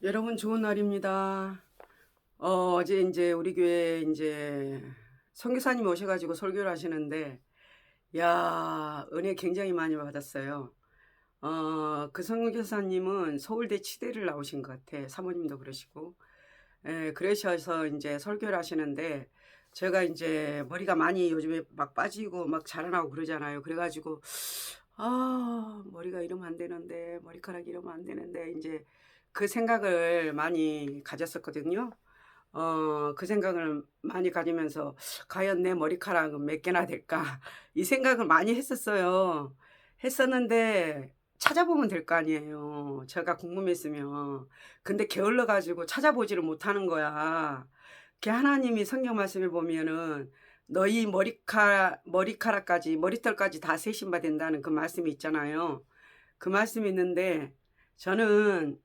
여러분 좋은 날입니다. 어제 이제 우리 교회 이제 선교사님이 오셔가지고 설교를 하시는데, 야, 은혜 굉장히 많이 받았어요. 그 선교사님은 서울대 치대를 나오신 것 같아. 사모님도 그러시고. 그러셔서 이제 설교를 하시는데, 제가 이제 머리가 많이 요즘에 막 빠지고 막 자라나고 그러잖아요. 그래가지고, 머리가 이러면 안 되는데, 머리카락이 이러면 안 되는데, 이제 그 생각을 많이 가졌었거든요. 그 생각을 많이 가지면서 과연 내 머리카락은 몇 개나 될까? 이 생각을 많이 했었어요. 했었는데 찾아보면 될 거 아니에요. 제가 궁금했으면. 근데 게을러 가지고 찾아보지를 못하는 거야. 그 하나님이 성경 말씀에 보면은 너희 머리카락까지 머리털까지 다 세신바 된다는 그 말씀이 있잖아요. 그 말씀이 있는데 저는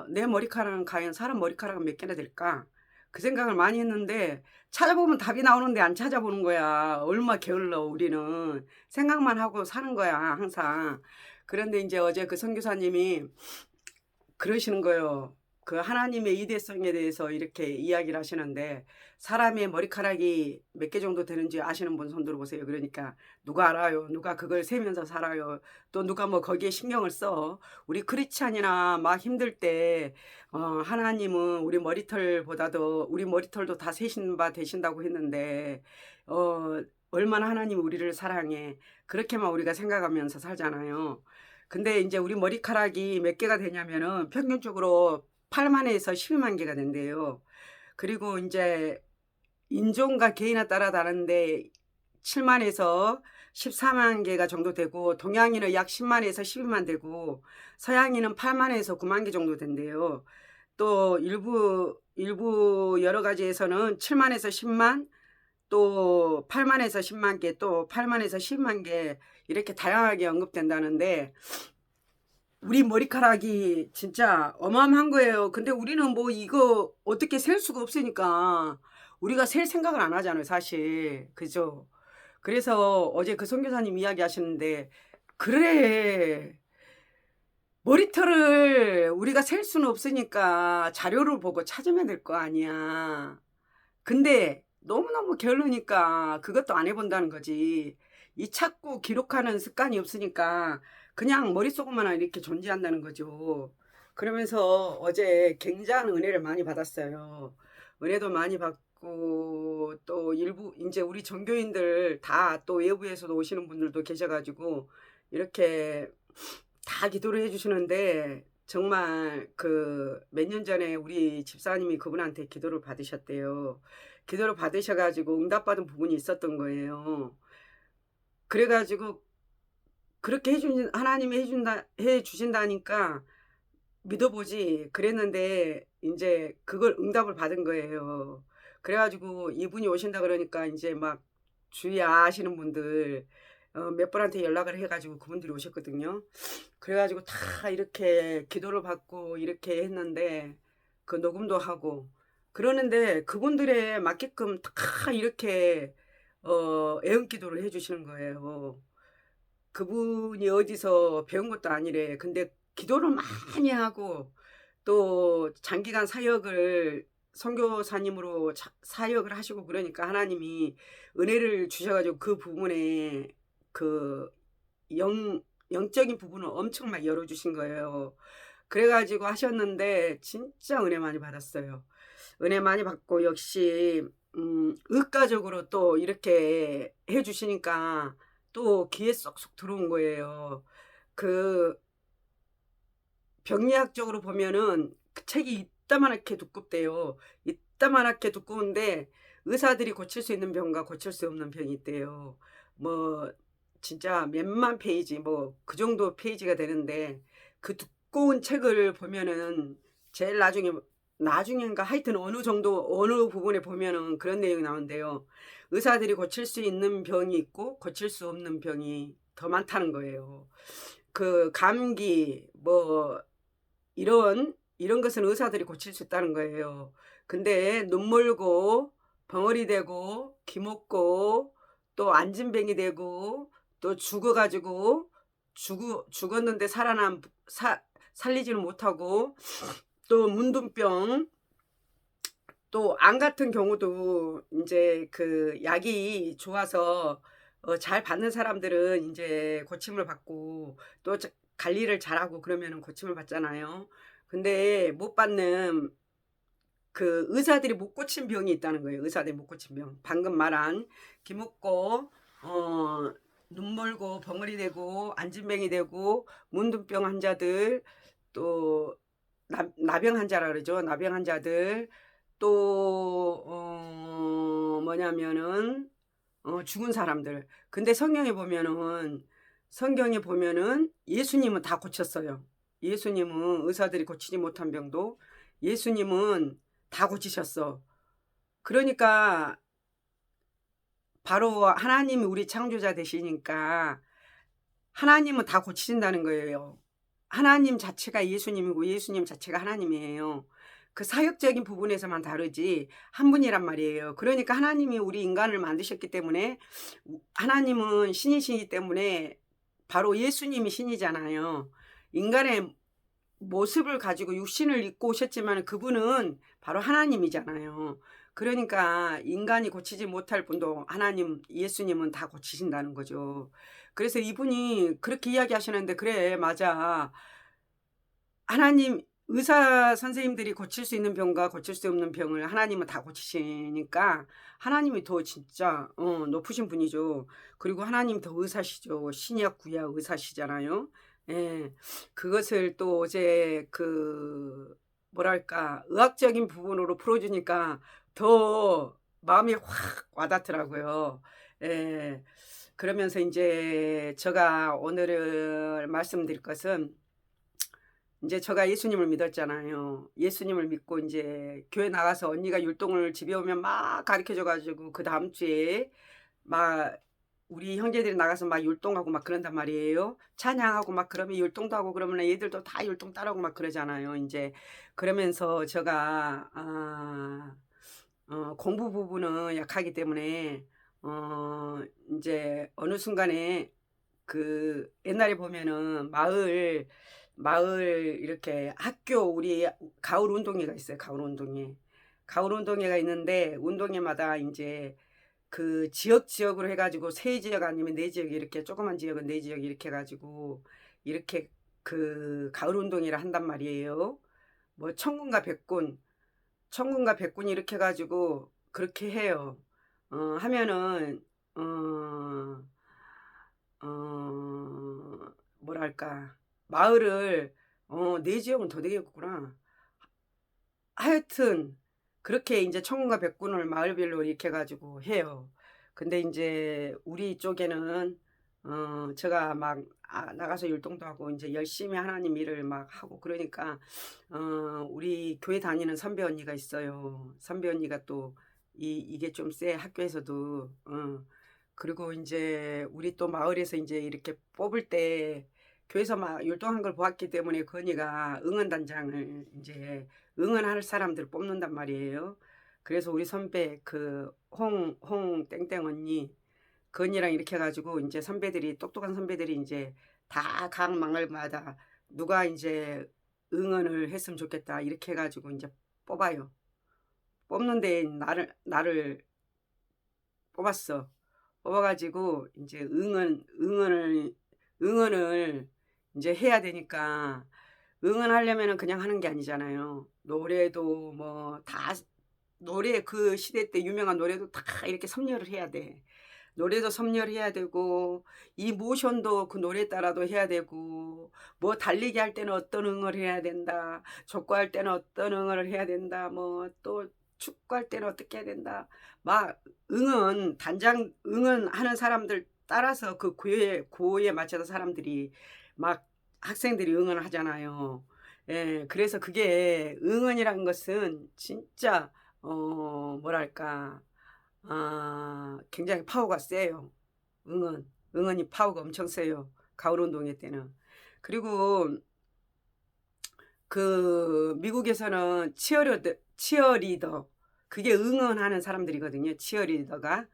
내 머리카락은 과연 사람 머리카락은 몇 개나 될까? 그 생각을 많이 했는데 찾아보면 답이 나오는데 안 찾아보는 거야. 얼마 게을러 우리는. 생각만 하고 사는 거야, 항상. 그런데 이제 어제 그 선교사님이 그러시는 거예요. 그 하나님의 이대성에 대해서 이렇게 이야기를 하시는데 사람의 머리카락이 몇 개 정도 되는지 아시는 분 손 들어보세요. 그러니까 누가 알아요? 누가 그걸 세면서 살아요? 또 누가 뭐 거기에 신경을 써? 우리 크리스찬이나 막 힘들 때 하나님은 우리 머리털보다도 우리 머리털도 다 세신 바 되신다고 했는데 어 얼마나 하나님이 우리를 사랑해. 그렇게만 우리가 생각하면서 살잖아요. 근데 이제 우리 머리카락이 몇 개가 되냐면은 평균적으로 8만에서 12만 개가 된대요. 그리고 이제 인종과 개인에 따라 다른데 7만에서 14만 개가 정도 되고 동양인은 약 10만에서 12만 되고 서양인은 8만에서 9만 개 정도 된대요. 또 일부 여러 가지에서는 7만에서 10만 또 8만에서 10만 개 또 8만에서 10만 개 이렇게 다양하게 언급된다는데 우리 머리카락이 진짜 어마어마한 거예요. 근데 우리는 뭐 이거 어떻게 셀 수가 없으니까 우리가 셀 생각을 안 하잖아요, 사실. 그죠? 그래서 어제 그 선교사님 이야기 하시는데, 그래. 머리털을 우리가 셀 수는 없으니까 자료를 보고 찾으면 될 거 아니야. 근데 너무너무 게으르니까 그것도 안 해본다는 거지. 이 찾고 기록하는 습관이 없으니까 그냥 머릿속으로만 이렇게 존재한다는 거죠. 그러면서 어제 굉장한 은혜를 많이 받았어요. 은혜도 많이 받고 또 일부 이제 우리 종교인들 다 또 외부에서도 오시는 분들도 계셔가지고 이렇게 다 기도를 해주시는데 정말 그 몇 년 전에 우리 집사님이 그분한테 기도를 받으셨대요. 기도를 받으셔가지고 응답받은 부분이 있었던 거예요. 그래가지고 그렇게 하나님이 해주신다니까 믿어보지 그랬는데 이제 그걸 응답을 받은 거예요. 그래가지고 이분이 오신다 그러니까 이제 막 주위 아시는 분들 몇 분한테 연락을 해가지고 그분들이 오셨거든요. 그래가지고 다 이렇게 기도를 받고 이렇게 했는데 그 녹음도 하고 그러는데 그분들에 맞게끔 다 이렇게 애원 기도를 해주시는 거예요. 그분이 어디서 배운 것도 아니래. 근데 기도를 많이 하고 또 장기간 사역을 선교사님으로 사역을 하시고 그러니까 하나님이 은혜를 주셔가지고 그 부분에 그 영적인 부분을 엄청 막 열어주신 거예요. 그래가지고 하셨는데 진짜 은혜 많이 받았어요. 은혜 많이 받고 역시 의과적으로 또 이렇게 해주시니까 또 귀에 쏙쏙 들어온 거예요. 그 병리학적으로 보면은 그 책이 이따만하게 두껍대요. 이따만하게 두꺼운데 의사들이 고칠 수 있는 병과 고칠 수 없는 병이 있대요. 뭐 진짜 몇만 페이지 뭐 그 정도 페이지가 되는데 그 두꺼운 책을 보면은 제일 나중인가 하여튼 어느 정도 어느 부분에 보면은 그런 내용이 나온대요. 의사들이 고칠 수 있는 병이 있고 고칠 수 없는 병이 더 많다는 거예요. 그 감기 뭐 이런 것은 의사들이 고칠 수 있다는 거예요. 근데 눈물고 벙어리 되고 기먹고 또 안진뱅이 되고 또 죽어가지고 죽었는데 살리지는 못하고 또 문둥병, 또 안 같은 경우도 이제 그 약이 좋아서 잘 받는 사람들은 이제 고침을 받고 또 관리를 잘하고 그러면은 고침을 받잖아요. 근데 못 받는 그 의사들이 못 고친 병이 있다는 거예요. 의사들이 못 고친 병. 방금 말한 기묻고 눈 멀고 벙어리 되고 안진뱅이 되고 문둥병 환자들, 또 나병 환자라 그러죠. 나병 환자들, 또 뭐냐면은 죽은 사람들. 근데 성경에 보면은 예수님은 다 고쳤어요. 예수님은 의사들이 고치지 못한 병도 예수님은 다 고치셨어. 그러니까 바로 하나님이 우리 창조자 되시니까 하나님은 다 고치신다는 거예요. 하나님 자체가 예수님이고 예수님 자체가 하나님이에요. 그 사역적인 부분에서만 다르지 한 분이란 말이에요. 그러니까 하나님이 우리 인간을 만드셨기 때문에, 하나님은 신이시기 때문에 바로 예수님이 신이잖아요. 인간의 모습을 가지고 육신을 입고 오셨지만 그분은 바로 하나님이잖아요. 그러니까 인간이 고치지 못할 분도 하나님, 예수님은 다 고치신다는 거죠. 그래서 이분이 그렇게 이야기하시는데, 그래, 맞아. 하나님, 의사 선생님들이 고칠 수 있는 병과 고칠 수 없는 병을 하나님은 다 고치시니까 하나님이 더 진짜 높으신 분이죠. 그리고 하나님 더 의사시죠. 신약 구약 의사시잖아요. 예. 그것을 또 어제 그 뭐랄까 의학적인 부분으로 풀어주니까 더 마음이 확 와닿더라고요. 예. 그러면서 이제 제가 오늘 말씀드릴 것은, 이제 제가 예수님을 믿었잖아요. 예수님을 믿고 이제 교회 나가서 언니가 율동을 집에 오면 막 가르쳐 줘가지고 그 다음 주에 막 우리 형제들이 나가서 막 율동하고 막 그런단 말이에요. 찬양하고 막 그러면 율동도 하고 그러면 얘들도 다 율동 따라하고 막 그러잖아요. 이제 그러면서 제가 공부 부분은 약하기 때문에 이제 어느 순간에 그 옛날에 보면은 마을 이렇게 학교, 우리 가을 운동회가 있어요. 가을 운동회가 있는데 운동회마다 이제 그 지역으로 해가지고 세 지역 아니면 네 지역, 이렇게 조그만 지역은 네 지역 이렇게 해가지고 이렇게 그 가을 운동회를 한단 말이에요. 뭐 천군과 백군 이렇게 해가지고 그렇게 해요. 하면은 어, 뭐랄까 마을을 네 지역은 더 되겠구나. 하여튼 그렇게 이제 천군과 백군을 마을별로 이렇게 해가지고 해요. 근데 이제 우리 쪽에는 제가 막 나가서 율동도 하고 이제 열심히 하나님 일을 막 하고 그러니까 우리 교회 다니는 선배 언니가 있어요. 선배 언니가 또 이게 좀 세, 학교에서도. 그리고 이제 우리 또 마을에서 이제 이렇게 뽑을 때 교회에서 막 율동한 걸 보았기 때문에 그 언니가 응원단장을 이제 응원할 사람들 뽑는단 말이에요. 그래서 우리 선배 그 홍 땡땡 언니, 그 언니랑 이렇게 해가지고 이제 선배들이, 똑똑한 선배들이 이제 다 각 마을마다 누가 이제 응원을 했으면 좋겠다 이렇게 해가지고 이제 뽑아요. 뽑는데 나를 뽑았어. 뽑아가지고 이제 응원을 이제 해야 되니까, 응원하려면은 그냥 하는 게 아니잖아요. 노래도 뭐 다, 노래 그 시대 때 유명한 노래도 다 이렇게 섭렵을 해야 돼. 노래도 섭렵해야 되고 이 모션도 그 노래 따라도 해야 되고, 뭐 달리기 할 때는 어떤 응원을 해야 된다, 족구할 때는 어떤 응원을 해야 된다, 뭐 또 축구할 때는 어떻게 해야 된다, 막 단장 응원하는 사람들 따라서 그 구호에 맞춰서 사람들이 막 학생들이 응원을 하잖아요. 예, 그래서 그게 응원이란 것은 진짜 뭐랄까 굉장히 파워가 세요. 응원이 파워가 엄청 세요. 가을 운동회 때는. 그리고 그 미국에서는 치어리더, 그게 응원하는 사람들이거든요. 치어리더가.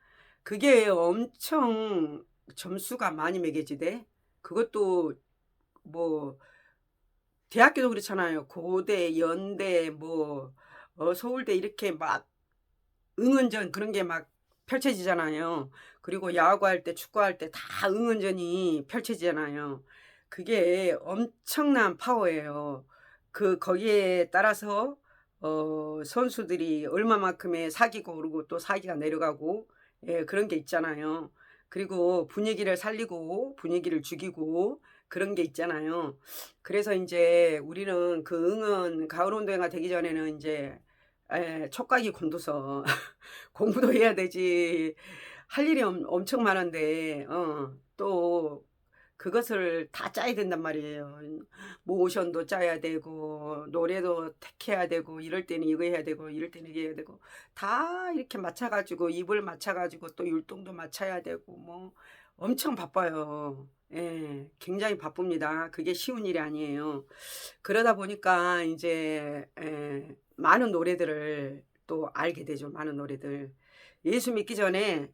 그게 엄청 점수가 많이 매겨지대. 그것도 뭐 대학교도 그렇잖아요. 고대, 연대, 뭐 서울대 이렇게 막 응원전 그런 게 막 펼쳐지잖아요. 그리고 야구할 때, 축구할 때 다 응원전이 펼쳐지잖아요. 그게 엄청난 파워예요. 거기에 따라서 선수들이 얼마만큼의 사기가 오르고 또 사기가 내려가고, 예, 그런 게 있잖아요. 그리고 분위기를 살리고 분위기를 죽이고 그런 게 있잖아요. 그래서 이제 우리는 그 응원 가을 운동회가 되기 전에는 이제 촉각이 곤두서 공부도 해야 되지. 할 일이 엄청 많은데, 또 그것을 다 짜야 된단 말이에요. 모션도 짜야 되고, 노래도 택해야 되고, 이럴 때는 이거 해야 되고, 이럴 때는 이거 해야 되고, 다 이렇게 맞춰가지고, 입을 맞춰가지고, 또 율동도 맞춰야 되고, 뭐, 엄청 바빠요. 예, 굉장히 바쁩니다. 그게 쉬운 일이 아니에요. 그러다 보니까 이제 많은 노래들을 또 알게 되죠. 많은 노래들. 예수 믿기 전에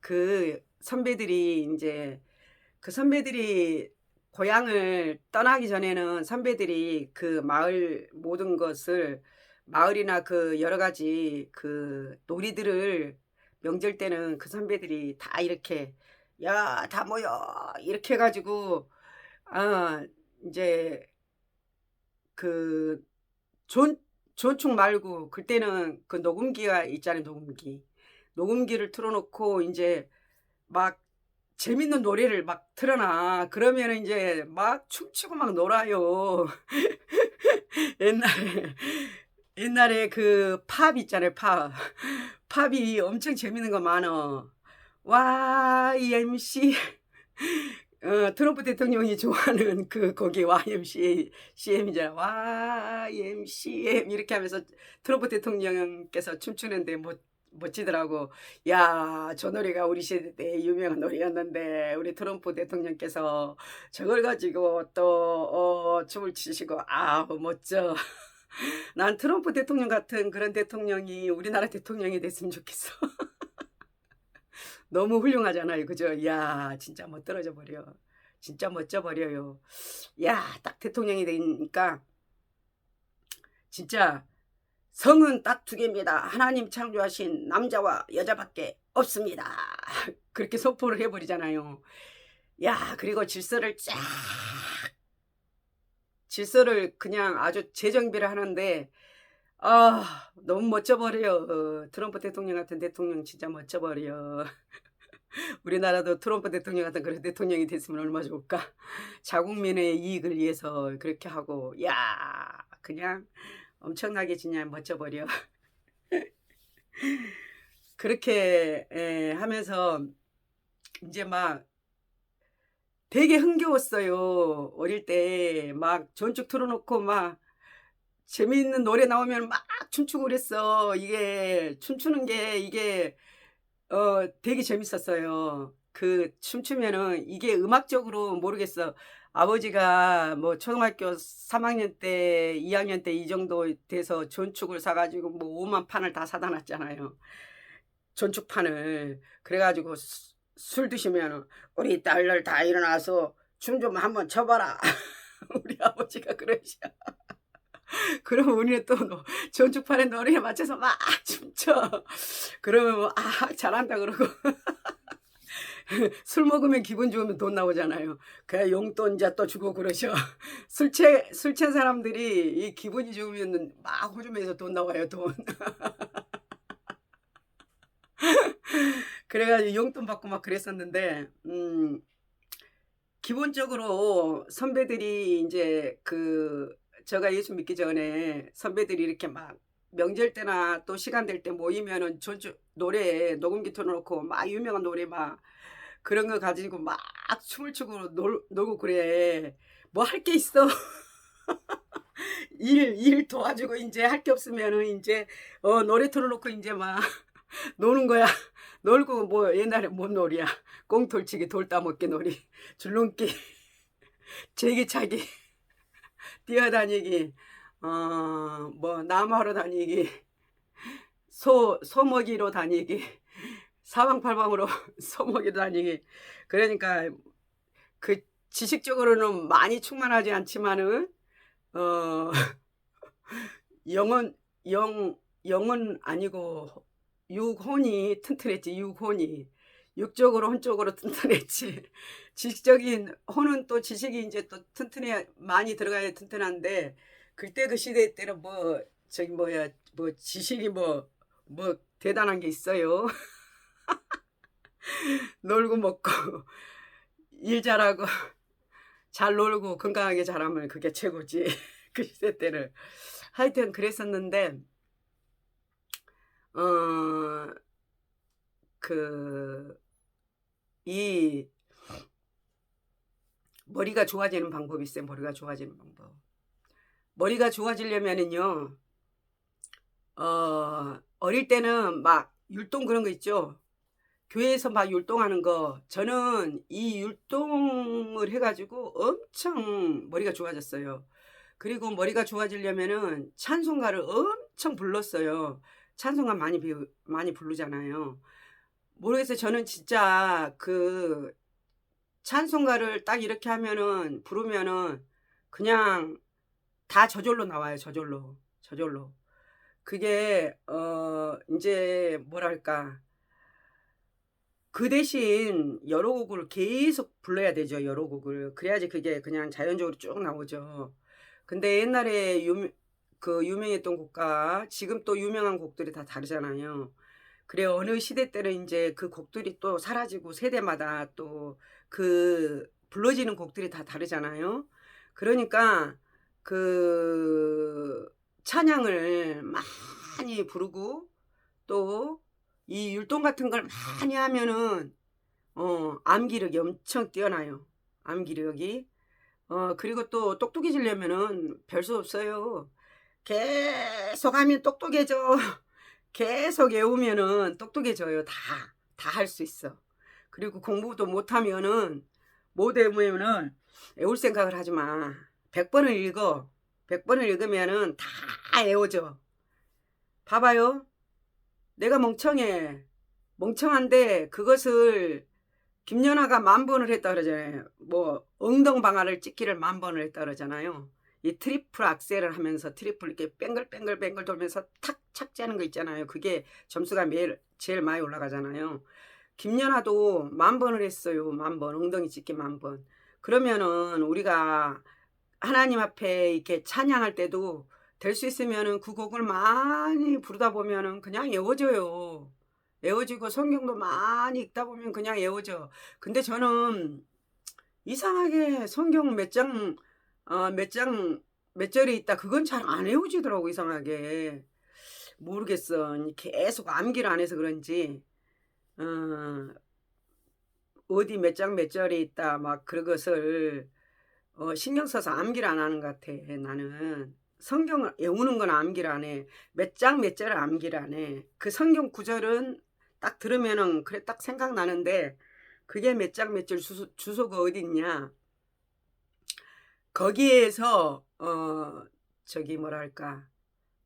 그 선배들이 이제 그 선배들이 고향을 떠나기 전에는 선배들이 그 마을 모든 것을 마을이나 그 여러 가지 그 놀이들을 명절 때는 그 선배들이 다 이렇게 야, 다 모여 이렇게 해가지고 아 이제 그 존, 존축 말고 그때는 그 녹음기가 있잖아요. 녹음기를 틀어놓고 이제 막 재밌는 노래를 막 틀어놔. 그러면 이제 막 춤추고 막 놀아요. 옛날에 옛날에 그 팝 있잖아요. 팝. 팝이 엄청 재밌는 거 많어. YMC 트럼프 대통령이 좋아하는 거기 YMCM이잖아. YMCM 이렇게 하면서 트럼프 대통령께서 춤추는데 멋지더라고. 야, 저 노래가 우리 시대 때 유명한 노래였는데 우리 트럼프 대통령께서 저걸 가지고 또 춤을 추시고 멋져. 난 트럼프 대통령 같은 그런 대통령이 우리나라 대통령이 됐으면 좋겠어. 너무 훌륭하잖아요. 그죠? 이야, 진짜 멋들어져 버려. 진짜 멋져 버려요. 야, 딱 대통령이 되니까 진짜 성은 딱 두 개입니다. 하나님 창조하신 남자와 여자밖에 없습니다. 그렇게 선포를 해버리잖아요. 야, 그리고 질서를 그냥 아주 재정비를 하는데 너무 멋져버려요. 트럼프 대통령 같은 대통령 진짜 멋져버려. 우리나라도 트럼프 대통령 같은 그런 대통령이 됐으면 얼마나 좋을까? 자국민의 이익을 위해서 그렇게 하고, 야, 그냥 엄청나게 진짜 멋져버려. 그렇게 하면서 이제 막 되게 흥겨웠어요. 어릴 때 막 전축 틀어놓고 막 재미있는 노래 나오면 막 춤추고 그랬어. 이게 춤추는 게 이게 되게 재밌었어요. 춤추면은 이게 음악적으로 모르겠어. 아버지가 뭐 초등학교 3학년 때, 2학년 때 이 정도 돼서 전축을 사가지고 뭐 5만 판을 다 사다 놨잖아요. 전축판을. 그래가지고 술 드시면은 우리 딸들 다 일어나서 춤 좀 한번 춰봐라. 우리 아버지가 그러셔. 그러면 우리는 또 전축판의 노래에 맞춰서 막 춤춰. 그러면 뭐, 잘한다 그러고. 술 먹으면 기분 좋으면 돈 나오잖아요. 그 용돈 이제 또 주고 그러셔. 술 취한 사람들이 이 기분이 좋으면 막 호주머니에서 돈 나와요, 돈. 그래가지고 용돈 받고 막 그랬었는데, 기본적으로 선배들이 이제 제가 예수 믿기 전에 선배들이 이렇게 막 명절 때나 또 시간 될 때 모이면은 전주 노래 녹음기 틀어놓고 막 유명한 노래 막 그런 거 가지고 막 춤을 추고 놀고 그래. 뭐 할 게 있어. 일 도와주고 이제 할 게 없으면은 이제 노래 틀어놓고 이제 막 노는 거야. 놀고 뭐 옛날에 뭔 놀이야. 꽁돌치기, 돌 따먹기 놀이, 줄넘기, 제기차기, 뛰어다니기, 뭐 나무하러 다니기, 소먹이로 다니기, 사방팔방으로 소먹이로 다니기. 그러니까 그 지식적으로는 많이 충만하지 않지만은 어 영은 영은 아니고 육혼이 튼튼했지. 육혼이 육적으로 혼적으로 튼튼했지. 지식적인 혼은 또 지식이 이제 또 튼튼해 많이 들어가야 튼튼한데 그때 그 시대 때는 뭐 저기 뭐야 뭐 지식이 뭐 대단한 게 있어요. 놀고 먹고 일 잘하고 잘 놀고 건강하게 자라면 그게 최고지. 그 시대 때는 하여튼 그랬었는데 어 그 이 머리가 좋아지는 방법이 있어요. 머리가 좋아지는 방법. 머리가 좋아지려면은요. 어릴 때는 막 율동 그런 거 있죠. 교회에서 막 율동하는 거 저는 이 율동을 해 가지고 엄청 머리가 좋아졌어요. 그리고 머리가 좋아지려면은 찬송가를 엄청 불렀어요. 찬송가 많이 부르잖아요. 모르겠어요. 저는 진짜 그 찬송가를 딱 이렇게 하면은 부르면은 그냥 다 저절로 나와요. 저절로. 저절로. 그게 인제 뭐랄까 그 대신 여러 곡을 계속 불러야 되죠, 여러 곡을. 그래야지 그게 그냥 자연적으로 쭉 나오죠. 근데 옛날에 유명했던 곡과 지금 또 유명한 곡들이 다 다르잖아요. 그래 어느 시대 때는 인제 그 곡들이 또 사라지고 세대마다 또 그 불러지는 곡들이 다 다르잖아요. 그러니까 그 찬양을 많이 부르고 또 이 율동 같은 걸 많이 하면은 암기력이 엄청 뛰어나요, 암기력이. 그리고 또 똑똑해지려면은 별 수 없어요. 계속 하면 똑똑해져. 계속 외우면은 똑똑해져요. 다 할 수 있어. 그리고 공부도 못하면은 못 외우면은 외울 생각을 하지 마. 100번을 읽어. 100번을 읽으면은 다 외워져. 봐봐요. 내가 멍청해. 멍청한데 그것을 김연아가 10,000번을 했다 그러잖아요. 뭐 엉덩방아를 찍기를 10,000번을 했다 그러잖아요. 이 트리플 악셀을 하면서 트리플 이렇게 뱅글뱅글 돌면서 탁 착지하는 거 있잖아요. 그게 점수가 제일 많이 올라가잖아요. 김연아도 10,000번을 했어요. 10,000번. 엉덩이 찍기 10,000번. 그러면은 우리가 하나님 앞에 이렇게 찬양할 때도 될 수 있으면은 그 곡을 많이 부르다 보면은 그냥 외워져요. 외워지고 성경도 많이 읽다 보면 그냥 외워져. 근데 저는 이상하게 성경 몇 절이 있다. 그건 잘 안 외워지더라고, 이상하게. 모르겠어. 계속 암기를 안 해서 그런지, 어, 어디 몇 장 몇 절이 있다. 막 그런 것을 신경 써서 암기를 안 하는 것 같아, 나는. 성경을 외우는 건 암기를 안 해. 몇 장 몇 절을 암기를 안 해. 그 성경 구절은 딱 들으면은 그래 딱 생각나는데 그게 몇 장 몇 절 주소가 어디 있냐. 거기에서 저기 뭐랄까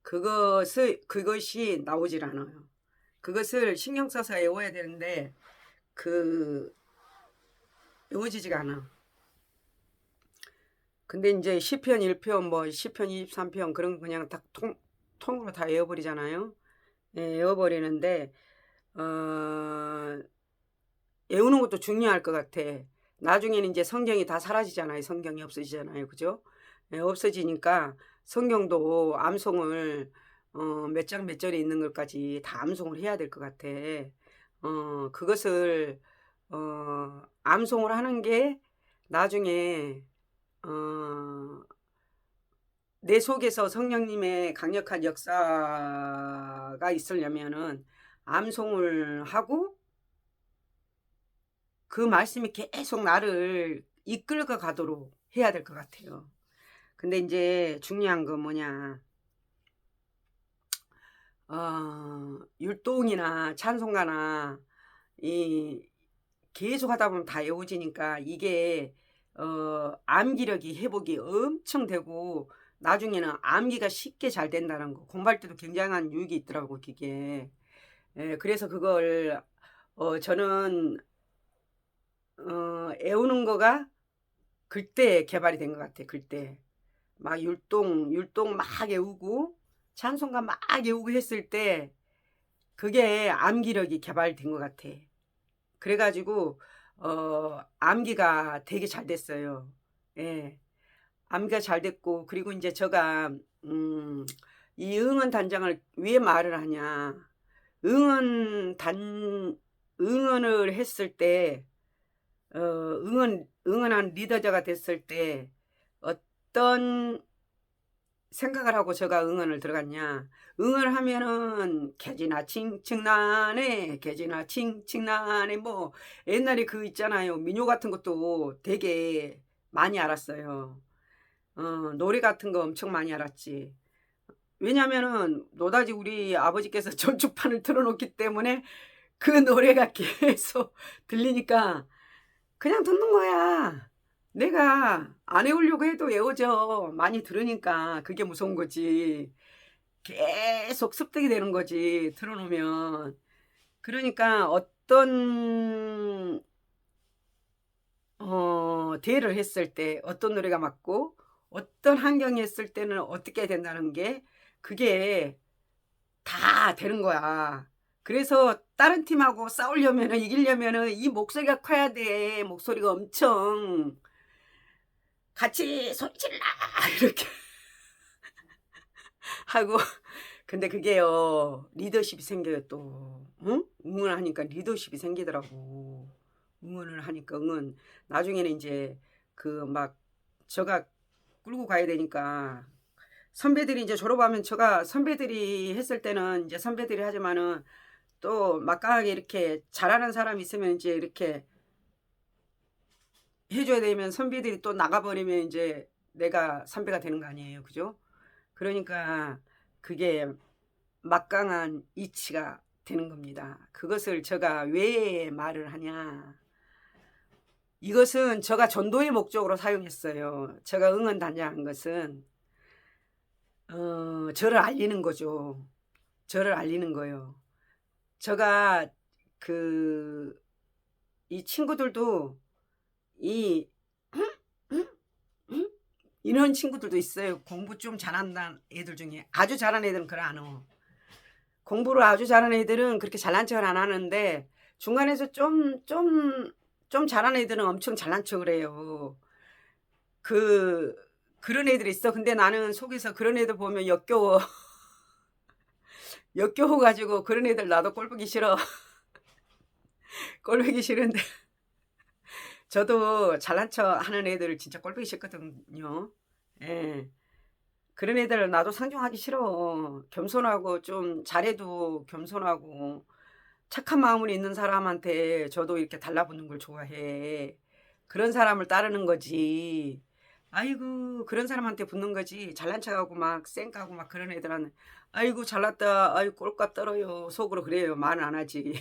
그것이 나오질 않아요. 그것을 신경 써서 외워야 되는데 그 외워지지가 않아. 근데 이제 시편 1편 뭐 시편 23편 그런 거 그냥 딱 통으로 다 외워버리잖아요. 예, 외워버리는데 외우는 것도 중요할 것 같아. 나중에는 이제 성경이 다 사라지잖아요. 성경이 없어지잖아요. 그죠? 예, 없어지니까 성경도 암송을 몇 장 몇 절에 있는 것까지 다 암송을 해야 될 것 같아. 그것을 암송을 하는 게 나중에 내 속에서 성령님의 강력한 역사가 있으려면은 암송을 하고 그 말씀이 계속 나를 이끌어 가도록 해야 될 것 같아요. 근데 이제 중요한 건 뭐냐. 율동이나 찬송가나 이 계속 하다 보면 다 외워지니까 이게 암기력이 회복이 엄청 되고 나중에는 암기가 쉽게 잘 된다는 거. 공부할 때도 굉장한 유익이 있더라고 그게. 예, 그래서 그걸 저는 외우는 거가 그때 개발이 된 것 같아. 그때 막 율동 막 외우고 찬송가 막 외우고 했을 때 그게 암기력이 개발된 것 같아. 그래가지고 암기가 되게 잘 됐어요. 예, 암기가 잘 됐고 그리고 이제 제가 음, 이 응원 단장을 왜 말을 하냐? 응원 단 응원을 했을 때 응원한 리더자가 됐을 때 어떤 생각을 하고 제가 응원을 들어갔냐? 응원을 하면은 개지나 칭칭나네, 개지나 칭칭나네 뭐 옛날에 그 있잖아요. 민요 같은 것도 되게 많이 알았어요. 노래 같은 거 엄청 많이 알았지. 왜냐면은 노다지 우리 아버지께서 전축판을 틀어놓기 때문에 그 노래가 계속 들리니까 그냥 듣는 거야. 내가 안 외우려고 해도 외워져. 많이 들으니까 그게 무서운 거지. 계속 습득이 되는 거지. 틀어놓으면. 그러니까 어떤 대회를 했을 때 어떤 노래가 맞고 어떤 환경이 했을 때는 어떻게 된다는 게 그게 다 되는 거야. 그래서 다른 팀하고 싸우려면은 이기려면은 이 목소리가 커야 돼. 목소리가 엄청 같이 소리 질러 이렇게 하고 근데 그게요 리더십이 생겨요 또 응? 응원하니까 리더십이 생기더라고. 응원을 하니까 응원 나중에는 이제 그 막 저가 끌고 가야 되니까 선배들이 이제 졸업하면 제가 선배들이 했을 때는 이제 선배들이 하지만은 또 막강하게 이렇게 잘하는 사람이 있으면 이제 이렇게 해줘야 되면 선배들이 또 나가버리면 이제 내가 선배가 되는 거 아니에요. 그죠? 그러니까 그게 막강한 이치가 되는 겁니다. 그것을 제가 왜 말을 하냐. 이것은 제가 전도의 목적으로 사용했어요. 제가 응원단장한 것은 저를 알리는 거죠. 저를 알리는 거예요. 제가 그 이 친구들도 이 이런 친구들도 있어요. 공부 좀 잘한다는 애들 중에 아주 잘하는 애들은 그래 안 어. 공부를 아주 잘하는 애들은 그렇게 잘난 척을 안 하는데 중간에서 좀 잘하는 애들은 엄청 잘난 척을 해요. 그 그런 애들이 있어. 근데 나는 속에서 그런 애들 보면 역겨워. 역겨워 가지고 그런 애들 나도 꼴 보기 싫어. 꼴 보기 싫은데 저도 잘난 척 하는 애들을 진짜 꼴 보기 싫거든요. 예. 그런 애들 나도 상종하기 싫어. 겸손하고 좀 잘해도 겸손하고 착한 마음으로 있는 사람한테 저도 이렇게 달라붙는 걸 좋아해. 그런 사람을 따르는 거지. 아이고 그런 사람한테 붙는 거지. 잘난 척하고 막 쌩까고 막 그런 애들은 아이고 잘났다. 아이고 꼴값 떨어요. 속으로 그래요. 말은 안 하지.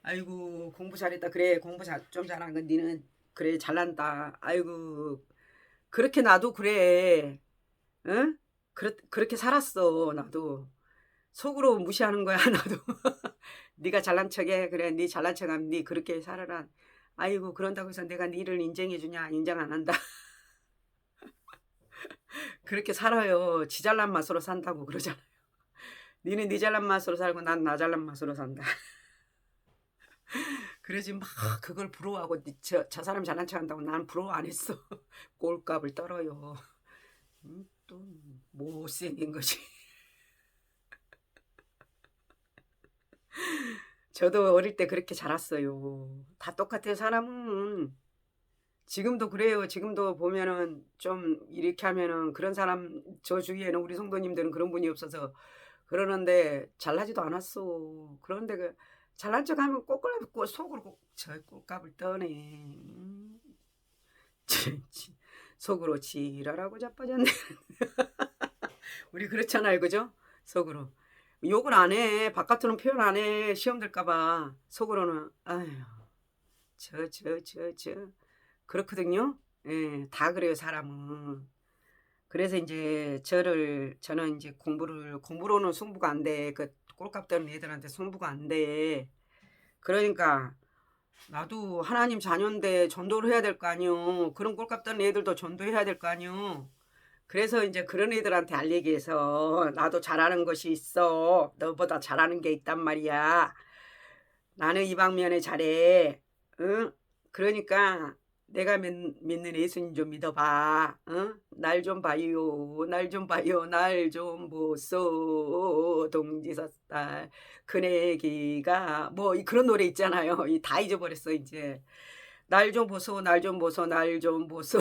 아이고 공부 잘했다. 그래 공부 좀 잘한 건 니는 그래 잘난다. 아이고 그렇게 나도 그래. 응? 그렇게 살았어 나도. 속으로 무시하는 거야 나도. 네가 잘난 척해. 그래 네 잘난 척하면 네 그렇게 살아라. 아이고 그런다고 해서 내가 니를 인정해 주냐. 인정 안 한다. 그렇게 살아요. 지 잘난 맛으로 산다고 그러잖아요. 니는 네 잘난 맛으로 살고 난 나 잘난 맛으로 산다. 그러지 막 그걸 부러워하고 저 사람 잘난 척한다고 난 부러워 안 했어. 꼴값을 떨어요. 또 못생긴 거지. 저도 어릴 때 그렇게 자랐어요. 다 똑같아요. 사람은 지금도 그래요. 지금도 보면은 좀 이렇게 하면은 그런 사람 저 주위에는 우리 성도님들은 그런 분이 없어서 그러는데 잘나지도 않았어. 그런데 그 잘난 척하면 꼬꾸라고 속으로 저 꼴값을 떠네. 속으로 지랄하고 자빠졌네. 우리 그렇잖아요, 그죠? 속으로 욕을 안 해. 바깥으로는 표현 안 해. 시험 들까봐. 속으로는 아휴 저 그렇거든요. 예, 다 그래요, 사람은. 그래서 이제 저는 이제 공부로는 승부가 안 돼. 그 꼴값 되는 애들한테 승부가 안 돼. 그러니까 나도 하나님 자녀인데 전도를 해야 될 거 아니요. 그런 꼴값던 애들도 전도해야 될 거 아니요. 그래서 이제 그런 애들한테 알리기 위해서 나도 잘하는 것이 있어. 너보다 잘하는 게 있단 말이야. 나는 이 방면에 잘해. 응? 그러니까 내가 믿는 예수님 좀 믿어봐. 응? 날 좀 봐요. 날 좀 봐요. 날 좀 보소. 동지섰달 그네기가 뭐 그런 노래 있잖아요. 다 잊어버렸어 이제. 날 좀 보소. 날 좀 보소. 날 좀 보소.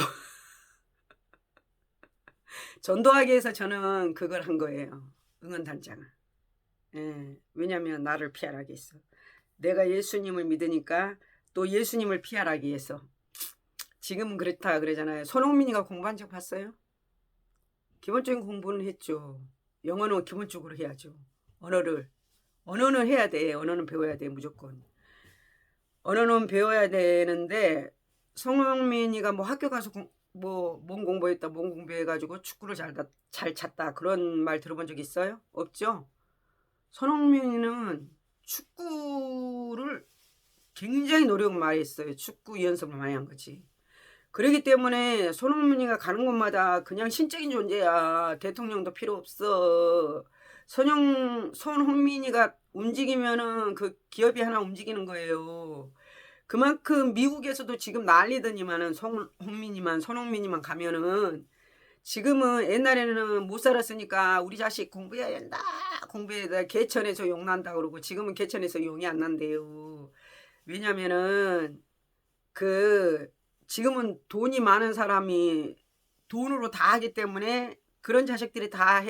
전도하기 위해서 저는 그걸 한 거예요. 응원단장을. 예, 왜냐면 나를 피하라기 위해서. 내가 예수님을 믿으니까 또 예수님을 피하라기 위해서. 지금은 그렇다 그러잖아요. 손흥민이가 공부한 적 봤어요? 기본적인 공부는 했죠. 영어는 기본적으로 해야죠. 언어는 해야 돼. 언어는 배워야 돼. 무조건. 언어는 배워야 되는데 손흥민이가 뭐 학교 가서 몸 공부했다 몸 공부해가지고 축구를 잘 찼다 그런 말 들어본 적 있어요? 없죠? 손흥민은 축구를 굉장히 노력을 많이 했어요. 축구 연습을 많이 한 거지. 그렇기 때문에 손흥민이가 가는 곳마다 그냥 신적인 존재야. 대통령도 필요 없어. 손흥민이가 움직이면은 그 기업이 하나 움직이는 거예요. 그만큼 미국에서도 지금 난리더니만은 손흥민이만 가면은 지금은 옛날에는 못 살았으니까 우리 자식 공부해야 된다. 공부해야 돼. 개천에서 용 난다 그러고 지금은 개천에서 용이 안 난대요. 왜냐면은 그 지금은 돈이 많은 사람이 돈으로 다 하기 때문에 그런 자식들이 다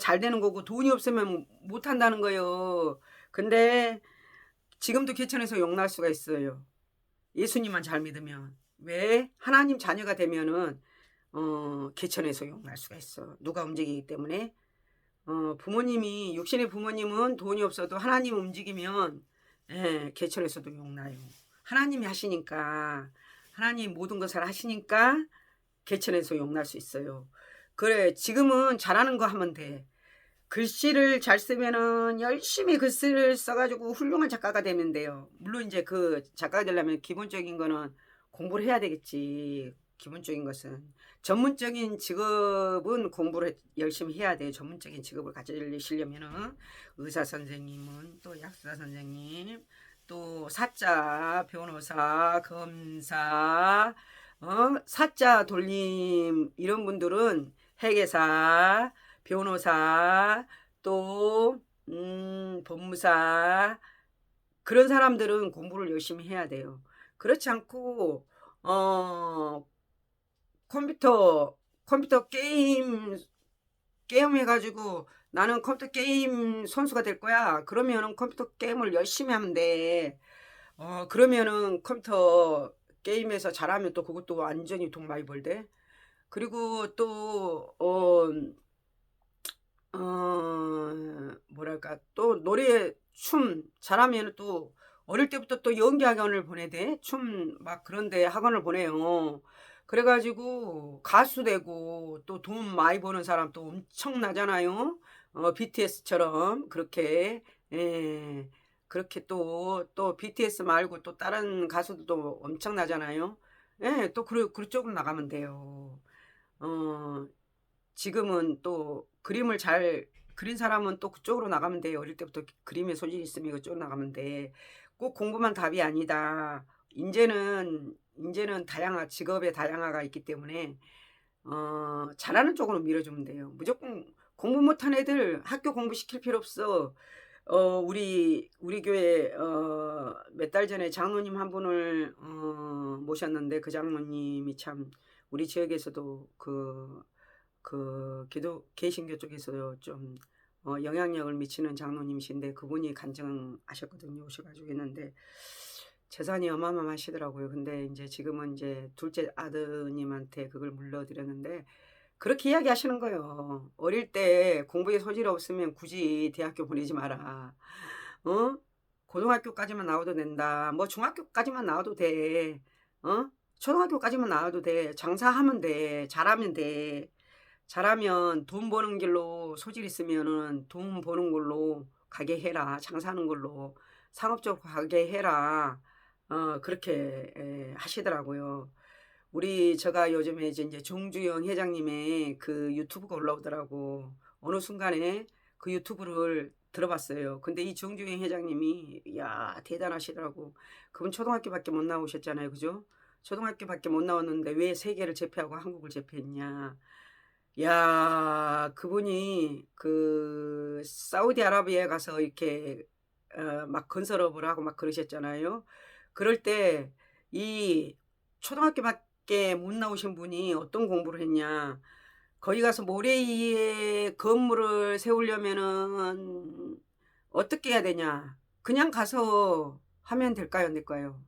잘 되는 거고 돈이 없으면 못 한다는 거예요. 근데 지금도 개천에서 용 날 수가 있어요. 예수님만 잘 믿으면. 왜? 하나님 자녀가 되면은 개천에서 용 날 수가 있어. 누가 움직이기 때문에. 부모님이 육신의 부모님은 돈이 없어도 하나님 움직이면 개천에서도 용 나요. 하나님이 하시니까 하나님 모든 것을 하시니까 개천에서 용 날 수 있어요. 그래 지금은 잘하는 거 하면 돼. 글씨를 잘 쓰면은 열심히 글씨를 써가지고 훌륭한 작가가 되면 돼요. 물론 이제 그 작가가 되려면 기본적인 거는 공부를 해야 되겠지. 기본적인 것은. 전문적인 직업은 공부를 열심히 해야 돼요. 전문적인 직업을 가지시려면은 의사 선생님은 또 약사 선생님, 또 사자, 변호사, 검사, 사자 돌림 이런 분들은 회계사, 변호사, 또 법무사 그런 사람들은 공부를 열심히 해야 돼요. 그렇지 않고 컴퓨터 게임 해가지고 나는 컴퓨터 게임 선수가 될 거야. 그러면은 컴퓨터 게임을 열심히 하면 돼. 그러면은 컴퓨터 게임에서 잘하면 또 그것도 완전히 돈 많이 벌대. 그리고 또 뭐랄까 또 노래 춤 잘하면 또 어릴 때부터 또 연기 학원을 보내대. 춤 막 그런데 학원을 보내요. 그래가지고 가수 되고 또 돈 많이 버는 사람 또 엄청나잖아요. BTS처럼 그렇게 그렇게 또 BTS 말고 또 다른 가수들도 엄청나잖아요. 또 그쪽으로 나가면 돼요. 어, 지금은 또 그림을 잘 그린 사람은 또 그쪽으로 나가면 돼요. 어릴 때부터 그림에 소질이 있으면 그쪽으로 나가면 돼. 꼭 공부만 답이 아니다. 이제는 직업의 다양화가 있기 때문에 잘하는 쪽으로 밀어주면 돼요. 무조건 공부 못한 애들 학교 공부 시킬 필요 없어. 우리 교회 몇 달 전에 장로님 한 분을 모셨는데 그 장로님이 참 우리 지역에서도 개신교 쪽에서 좀 영향력을 미치는 장로님이신데 그분이 간증하셨거든요. 오셔가지고 했는데 재산이 어마어마하시더라고요. 근데 이제 지금은 이제 둘째 아드님한테 그걸 물려드렸는데 그렇게 이야기하시는 거예요. 어릴 때 공부에 소질 없으면 굳이 대학교 보내지 마라. 어? 고등학교까지만 나와도 된다. 뭐 중학교까지만 나와도 돼. 초등학교까지만 나와도 돼. 장사하면 돼. 잘하면 돼. 잘하면 돈 버는 길로 소질 있으면은 돈 버는 걸로 가게 해라. 장사하는 걸로 상업적으로 가게 해라. 그렇게 하시더라고요. 제가 요즘에 이제 정주영 회장님의 그 유튜브가 올라오더라고. 어느 순간에 그 유튜브를 들어봤어요. 근데 이 정주영 회장님이 야 대단하시더라고. 그분 초등학교밖에 못 나오셨잖아요, 그죠? 초등학교밖에 못 나왔는데 왜 세계를 제패하고 한국을 제패했냐? 야, 그분이 그 사우디아라비아에 가서 이렇게 막 건설업을 하고 막 그러셨잖아요. 그럴 때 이 초등학교밖에 못 나오신 분이 어떤 공부를 했냐? 거기 가서 모래 위에 건물을 세우려면은 어떻게 해야 되냐? 그냥 가서 하면 될까요? 안 될까요?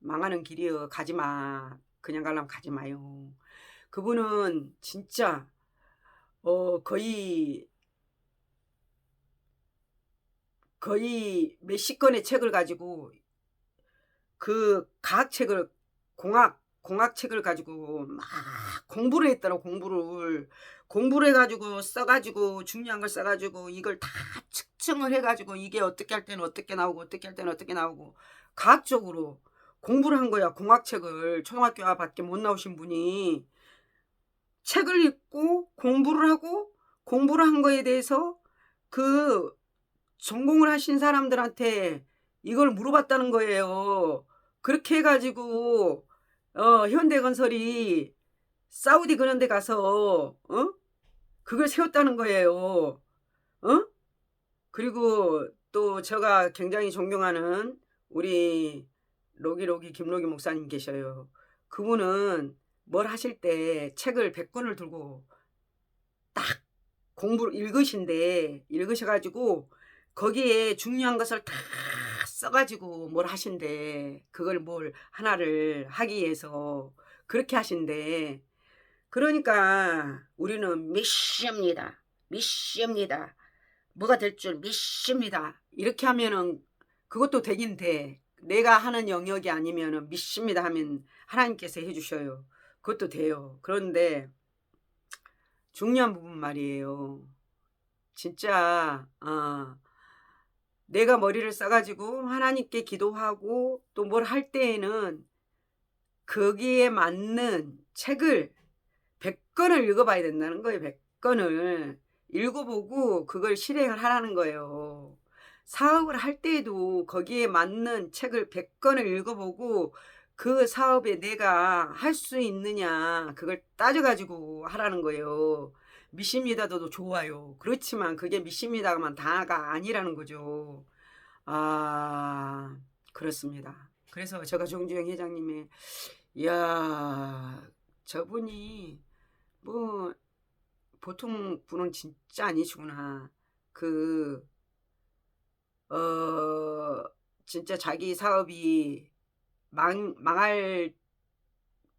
망하는 길이여 가지 마. 그냥 가려면 가지 마요. 그분은 진짜 거의 몇십 권의 책을 가지고 그 과학책을 공학책을 가지고 막 공부를 했더라고. 공부를 해가지고 써가지고 중요한 걸 써가지고 이걸 다 측정을 해가지고 이게 어떻게 할 때는 어떻게 나오고 어떻게 할 때는 어떻게 나오고 과학적으로 공부를 한 거야. 공학책을 초등학교 밖에 못 나오신 분이 책을 읽고 공부를 하고 공부를 한 거에 대해서 그 전공을 하신 사람들한테 이걸 물어봤다는 거예요. 그렇게 해가지고 현대건설이 사우디 그런 데 가서 그걸 세웠다는 거예요. 어? 그리고 또 제가 굉장히 존경하는 우리 로기로기 김로기 목사님 계셔요. 그분은 뭘 하실 때 책을 100권을 들고 딱 공부를 읽으셔가지고 거기에 중요한 것을 다 써가지고 뭘 하신대. 그걸 뭘 하나를 하기 위해서 그렇게 하신대. 그러니까 우리는 미시입니다. 뭐가 될 줄 미십니다. 이렇게 하면은 그것도 되긴 돼. 내가 하는 영역이 아니면은 믿습니다 하면 하나님께서 해주셔요. 그것도 돼요. 그런데 중요한 부분 말이에요. 진짜 내가 머리를 써가지고 하나님께 기도하고 또 뭘 할 때에는 거기에 맞는 책을 100권을 읽어봐야 된다는 거예요. 100권을 읽어보고 그걸 실행을 하라는 거예요. 사업을 할 때에도 거기에 맞는 책을 100권을 읽어보고 그 사업에 내가 할 수 있느냐 그걸 따져가지고 하라는 거예요. 미십니다도 좋아요. 그렇지만 그게 미십니다만 다가 아니라는 거죠. 아, 그렇습니다. 그래서 제가 정주영 회장님의 이야, 저분이 뭐 보통 분은 진짜 아니시구나. 그 어 진짜 자기 사업이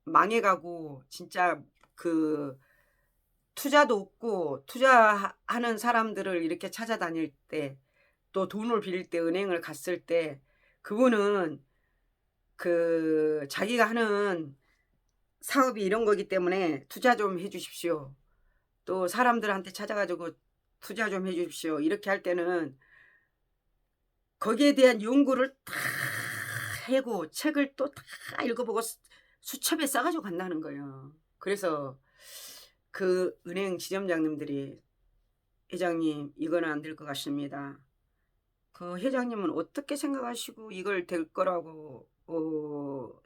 망해가고 진짜 그 투자도 없고 투자하는 사람들을 이렇게 찾아다닐 때 또 돈을 빌릴 때 은행을 갔을 때 그분은 그 자기가 하는 사업이 이런 거기 때문에 투자 좀 해주십시오. 또 사람들한테 찾아가지고 투자 좀 해주십시오. 이렇게 할 때는 거기에 대한 연구를 다 해고 책을 또 다 읽어보고 수첩에 싸가지고 간다는 거예요. 그래서 그 은행 지점장님들이 회장님 이거는 안 될 것 같습니다. 그 회장님은 어떻게 생각하시고 이걸 될 거라고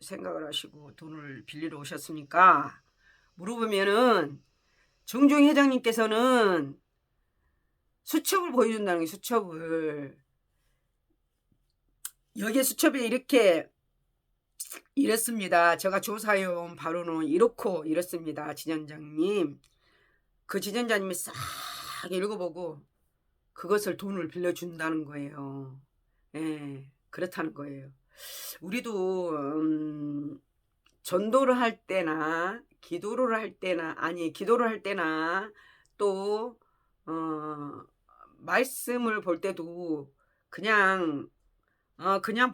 생각을 하시고 돈을 빌리러 오셨습니까? 물어보면은 정중 회장님께서는 수첩을 보여준다는 게 수첩을 여기 수첩에 이렇게 이랬습니다. 제가 조사해온 바로는 이렇고 이렇습니다. 지점장님. 그 지점장님이 싹 읽어보고 그것을 돈을 빌려준다는 거예요. 예, 그렇다는 거예요. 우리도 전도를 할 때나 기도를 할 때나 또 말씀을 볼 때도 그냥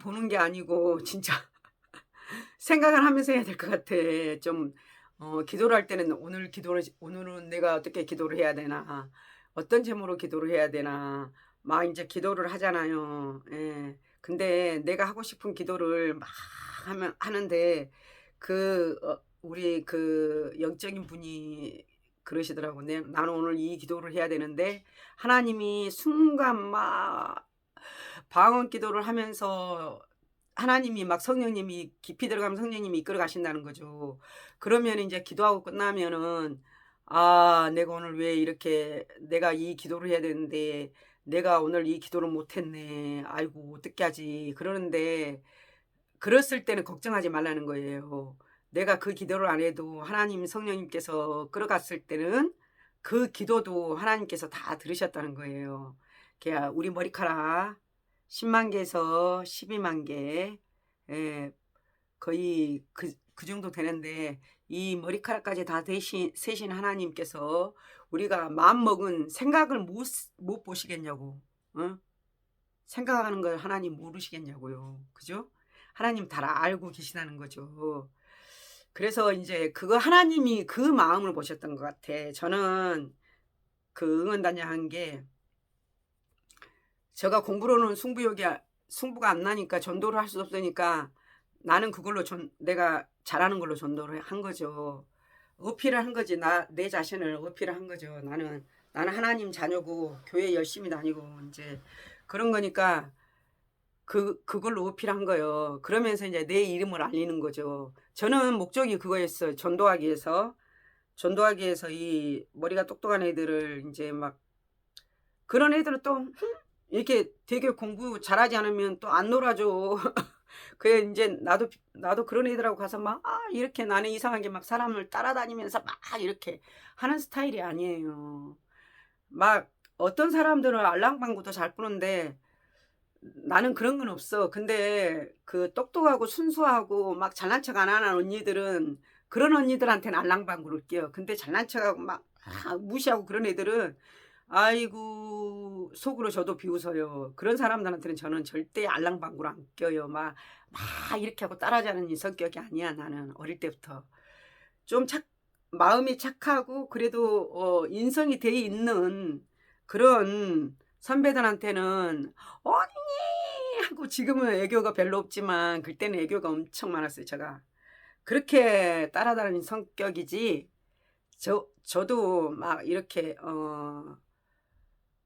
보는 게 아니고 진짜 생각을 하면서 해야 될 것 같아. 좀 기도를 할 때는 오늘은 내가 어떻게 기도를 해야 되나, 어떤 제목으로 기도를 해야 되나, 막 이제 기도를 하잖아요. 예. 근데 내가 하고 싶은 기도를 막 하는데 우리 그 영적인 분이 그러시더라고. 나는 오늘 이 기도를 해야 되는데 하나님이 순간 막 방언 기도를 하면서 하나님이 막 성령님이 깊이 들어가면 성령님이 이끌어 가신다는 거죠. 그러면 이제 기도하고 끝나면은 아, 내가 오늘 왜 이렇게 내가 이 기도를 해야 되는데 내가 오늘 이 기도를 못 했네. 아이고, 어떻게 하지? 그러는데 그랬을 때는 걱정하지 말라는 거예요. 내가 그 기도를 안 해도 하나님 성령님께서 끌어갔을 때는 그 기도도 하나님께서 다 들으셨다는 거예요. 우리 머리카락 10만 개에서 12만 개, 예, 거의 그 정도 되는데 이 머리카락까지 다 세신 하나님께서 우리가 마음먹은 생각을 못 보시겠냐고. 어? 생각하는 걸 하나님 모르시겠냐고요. 그죠? 하나님 다 알고 계시다는 거죠. 그래서 이제 그거 하나님이 그 마음을 보셨던 것 같아. 저는 그 응원단장 한 게 제가 공부로는 승부가 안 나니까 전도를 할 수 없으니까 나는 그걸로 내가 잘하는 걸로 전도를 한 거죠. 어필을 한 거지. 내 자신을 어필을 한 거죠. 나는 하나님 자녀고 교회 열심히 다니고 이제 그런 거니까 그걸로 어필한 거예요. 그러면서 이제 내 이름을 알리는 거죠. 저는 목적이 그거였어요. 전도하기 위해서 이 머리가 똑똑한 애들을 이제 막 그런 애들은 또 이렇게 되게 공부 잘하지 않으면 또 안 놀아줘. 그래 이제 나도 그런 애들하고 가서 막 이렇게 나는 이상하게 막 사람을 따라다니면서 막 이렇게 하는 스타일이 아니에요. 막 어떤 사람들은 알랑방구도 잘 부는데 나는 그런 건 없어. 근데 그 똑똑하고 순수하고 막 잘난 척 안 하는 언니들은 그런 언니들한테는 알랑방구를 껴요. 근데 잘난 척하고 막 무시하고 그런 애들은 아이고 속으로 저도 비웃어요. 그런 사람들한테는 저는 절대 알랑방구를 안 껴요. 막 이렇게 하고 따라자는 이 성격이 아니야. 나는 어릴 때부터 좀 마음이 착하고 그래도 인성이 돼 있는 그런 선배들한테는 언니 하고 지금은 애교가 별로 없지만 그때는 애교가 엄청 많았어요. 제가 그렇게 따라다니는 성격이지. 저도 막 이렇게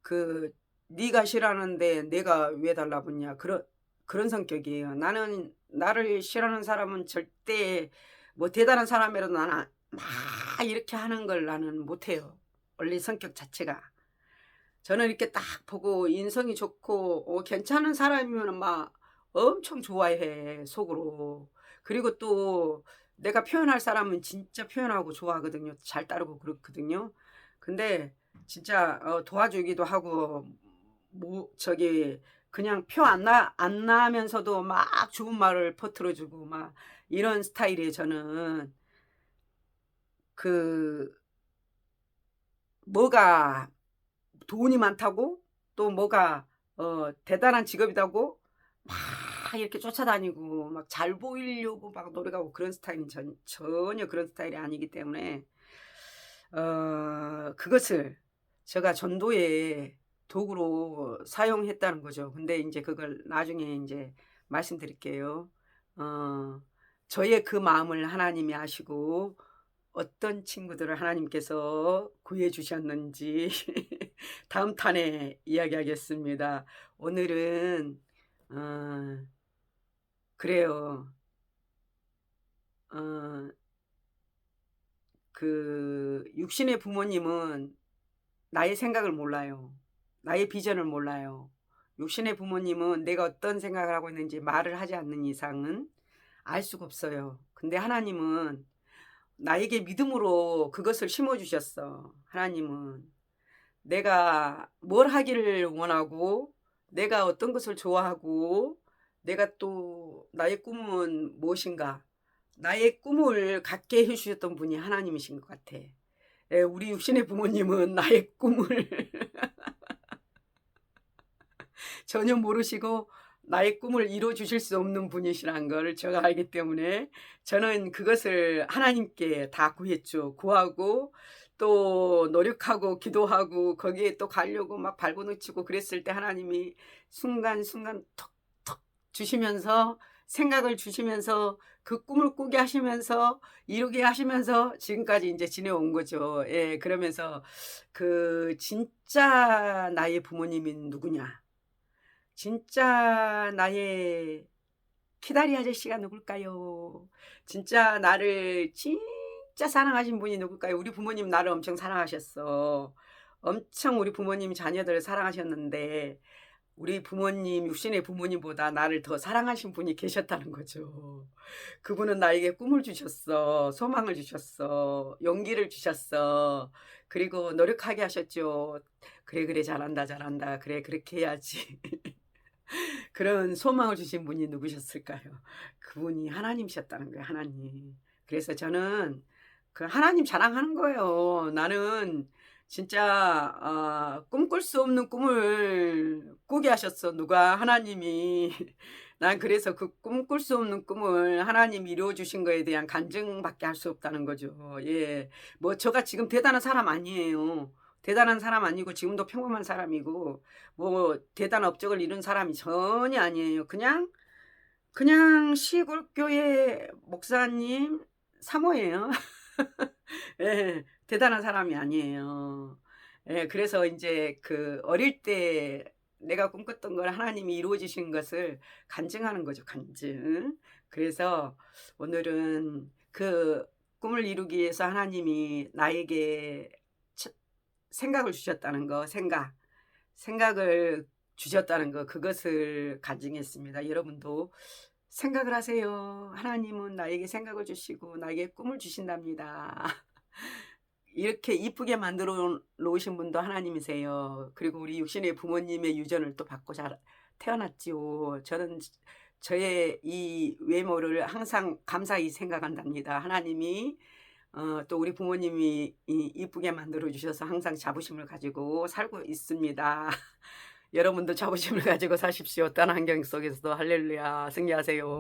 그 네가 싫어하는데 내가 왜 달라붙냐 그런 성격이에요. 나는 나를 싫어하는 사람은 절대 뭐 대단한 사람이라도 나는 막 이렇게 하는 걸 나는 못해요. 원래 성격 자체가. 저는 이렇게 딱 보고 인성이 좋고 괜찮은 사람이면 막 엄청 좋아해 속으로. 그리고 또 내가 표현할 사람은 진짜 표현하고 좋아하거든요. 잘 따르고 그렇거든요. 근데 진짜 도와주기도 하고 뭐 저기 그냥 표 안 나면서도 막 좋은 말을 퍼뜨려주고 막 이런 스타일이에요. 저는 그 뭐가 돈이 많다고 또 뭐가 대단한 직업이라고 막 이렇게 쫓아다니고 막 잘 보이려고 막 노력하고 그런 스타일은 전혀 그런 스타일이 아니기 때문에 그것을 제가 전도에 도구로 사용했다는 거죠. 근데 이제 그걸 나중에 이제 말씀드릴게요. 어, 저의 그 마음을 하나님이 아시고 어떤 친구들을 하나님께서 구해 주셨는지 다음 탄에 이야기하겠습니다. 오늘은 어, 그래요. 어, 그 육신의 부모님은 나의 생각을 몰라요. 나의 비전을 몰라요. 육신의 부모님은 내가 어떤 생각을 하고 있는지 말을 하지 않는 이상은 알 수가 없어요. 근데 하나님은 나에게 믿음으로 그것을 심어주셨어. 하나님은 내가 뭘 하기를 원하고 내가 어떤 것을 좋아하고 내가 또 나의 꿈은 무엇인가 나의 꿈을 갖게 해주셨던 분이 하나님이신 것 같아. 우리 육신의 부모님은 나의 꿈을 전혀 모르시고 나의 꿈을 이루어 주실 수 없는 분이시라는 걸 제가 알기 때문에 저는 그것을 하나님께 다 구했죠. 구하고 또 노력하고 기도하고 거기에 또 가려고 막 발버둥치고 그랬을 때 하나님이 순간순간 톡톡 주시면서 생각을 주시면서 그 꿈을 꾸게 하시면서 이루게 하시면서 지금까지 인제 지내온 거죠. 예. 그러면서 그 진짜 나의 부모님이 누구냐? 진짜 나의 키다리 아저씨가 누굴까요? 진짜 나를 진짜 사랑하신 분이 누굴까요? 우리 부모님 나를 엄청 사랑하셨어. 엄청 우리 부모님이 자녀들을 사랑하셨는데 우리 부모님 육신의 부모님보다 나를 더 사랑하신 분이 계셨다는 거죠. 그분은 나에게 꿈을 주셨어. 소망을 주셨어. 용기를 주셨어. 그리고 노력하게 하셨죠. "그래, 그래. 잘한다, 잘한다. 그래, 그렇게 해야지." 그런 소망을 주신 분이 누구셨을까요? 그분이 하나님이셨다는 거예요, 하나님. 그래서 저는 그 하나님 자랑하는 거예요. 나는 진짜 꿈꿀 수 없는 꿈을 꾸게 하셨어. 누가? 하나님이. 난 그래서 그 꿈꿀 수 없는 꿈을 하나님이 이루어 주신 거에 대한 간증밖에 할 수 없다는 거죠. 예. 뭐 저가 지금 대단한 사람 아니에요. 대단한 사람 아니고 지금도 평범한 사람이고 뭐 대단한 업적을 이룬 사람이 전혀 아니에요. 그냥 시골 교회 목사님 사모예요. 예. 대단한 사람이 아니에요. 예. 그래서 인제 그 어릴 때 내가 꿈꿨던 걸 하나님이 이루어 주신 것을 간증하는 거죠, 간증. 그래서 오늘은 그 꿈을 이루기 위해서 하나님이 나에게 처 생각을 주셨다는 거, 생각을 주셨다는 거, 그것을 간증했습니다. 여러분도 생각을 하세요. 하나님은 나에게 생각을 주시고 나에게 꿈을 주신답니다. 이렇게 이쁘게 만들어 놓으신 분도 하나님이세요. 그리고 우리 육신의 부모님의 유전을 또 받고 태어났지요. 저는 저의 이 외모를 항상 감사히 생각한답니다. 하나님이 또 우리 부모님이 이쁘게 만들어 주셔서 항상 자부심을 가지고 살고 있습니다. 여러분도 자부심을 가지고 사십시오. 어떤 환경 속에서도 할렐루야. 승리하세요.